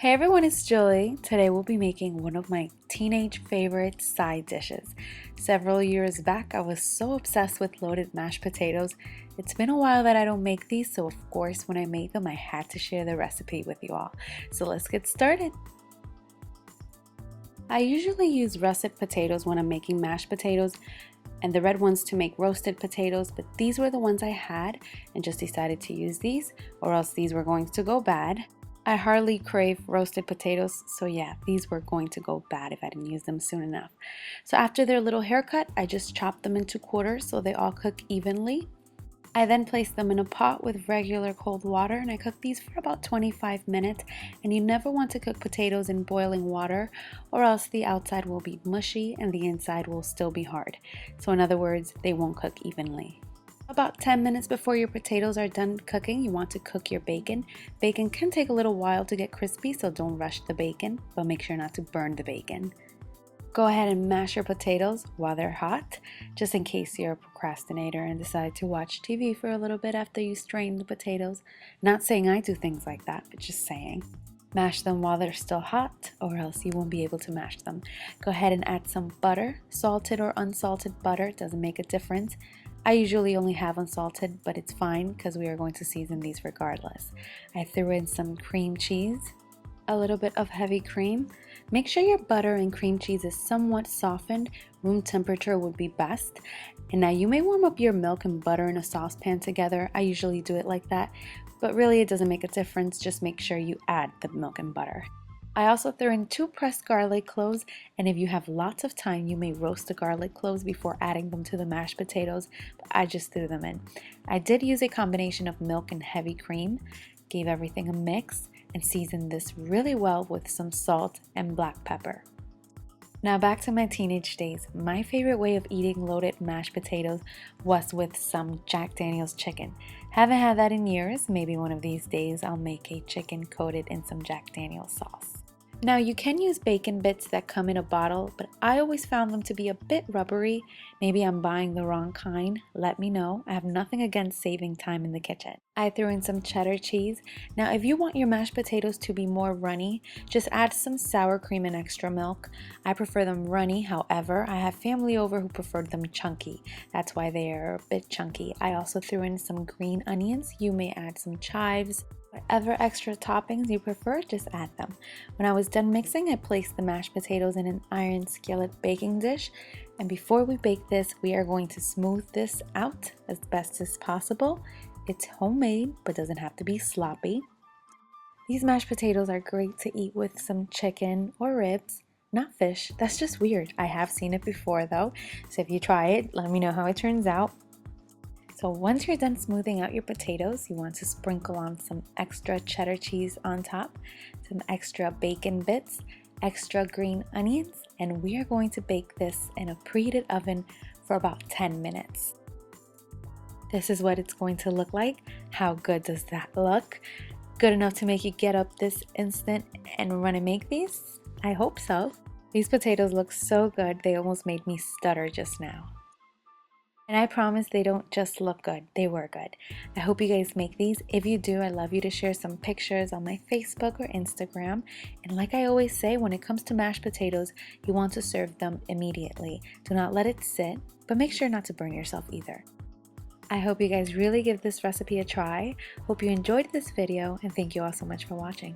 Hey everyone, it's Julie. Today we'll be making one of my teenage favorite side dishes. Several years back, I was so obsessed with loaded mashed potatoes. It's been a while that I don't make these, so of course when I made them, I had to share the recipe with you all. So let's get started. I usually use russet potatoes when I'm making mashed potatoes and the red ones to make roasted potatoes, but these were the ones I had and just decided to use these or else these were going to go bad. I hardly crave roasted potatoes, so yeah, these were going to go bad if I didn't use them soon enough. So after their little haircut, I just chopped them into quarters so they all cook evenly. I then placed them in a pot with regular cold water and I cooked these for about 25 minutes. And you never want to cook potatoes in boiling water or else the outside will be mushy and the inside will still be hard. So in other words, they won't cook evenly. About 10 minutes before your potatoes are done cooking, you want to cook your bacon. Bacon can take a little while to get crispy, so don't rush the bacon, but make sure not to burn the bacon. Go ahead and mash your potatoes while they're hot, just in case you're a procrastinator and decide to watch TV for a little bit after you strain the potatoes. Not saying I do things like that, but just saying. Mash them while they're still hot, or else you won't be able to mash them. Go ahead and add some butter. Salted or unsalted butter doesn't make a difference. I usually only have unsalted, but it's fine because we are going to season these regardless. I threw in some cream cheese, a little bit of heavy cream. Make sure your butter and cream cheese is somewhat softened. Room temperature would be best. And now you may warm up your milk and butter in a saucepan together. I usually do it like that, but really it doesn't make a difference. Just make sure you add the milk and butter. I also threw in 2 pressed garlic cloves, and if you have lots of time, you may roast the garlic cloves before adding them to the mashed potatoes, but I just threw them in. I did use a combination of milk and heavy cream, gave everything a mix, and seasoned this really well with some salt and black pepper. Now back to my teenage days. My favorite way of eating loaded mashed potatoes was with some Jack Daniel's chicken. Haven't had that in years. Maybe one of these days I'll make a chicken coated in some Jack Daniel's sauce. Now you can use bacon bits that come in a bottle, but I always found them to be a bit rubbery. Maybe I'm buying the wrong kind. Let me know. I have nothing against saving time in the kitchen. I threw in some cheddar cheese. Now if you want your mashed potatoes to be more runny, just add some sour cream and extra milk. I prefer them runny, however, I have family over who preferred them chunky. That's why they are a bit chunky. I also threw in some green onions. You may add some chives. Whatever extra toppings you prefer, just add them. When I was done mixing, I placed the mashed potatoes in an iron skillet baking dish. And before we bake this, we are going to smooth this out as best as possible. It's homemade, but doesn't have to be sloppy. These mashed potatoes are great to eat with some chicken or ribs, not fish. That's just weird. I have seen it before though. So if you try it, let me know how it turns out. So once you're done smoothing out your potatoes, you want to sprinkle on some extra cheddar cheese on top, some extra bacon bits, extra green onions, and we are going to bake this in a preheated oven for about 10 minutes. This is what it's going to look like. How good does that look? Good enough to make you get up this instant and run and make these? I hope so. These potatoes look so good, they almost made me stutter just now. And I promise they don't just look good, they were good. I hope you guys make these. If you do, I'd love you to share some pictures on my Facebook or Instagram. And like I always say, when it comes to mashed potatoes, you want to serve them immediately. Do not let it sit, but make sure not to burn yourself either. I hope you guys really give this recipe a try. Hope you enjoyed this video and thank you all so much for watching.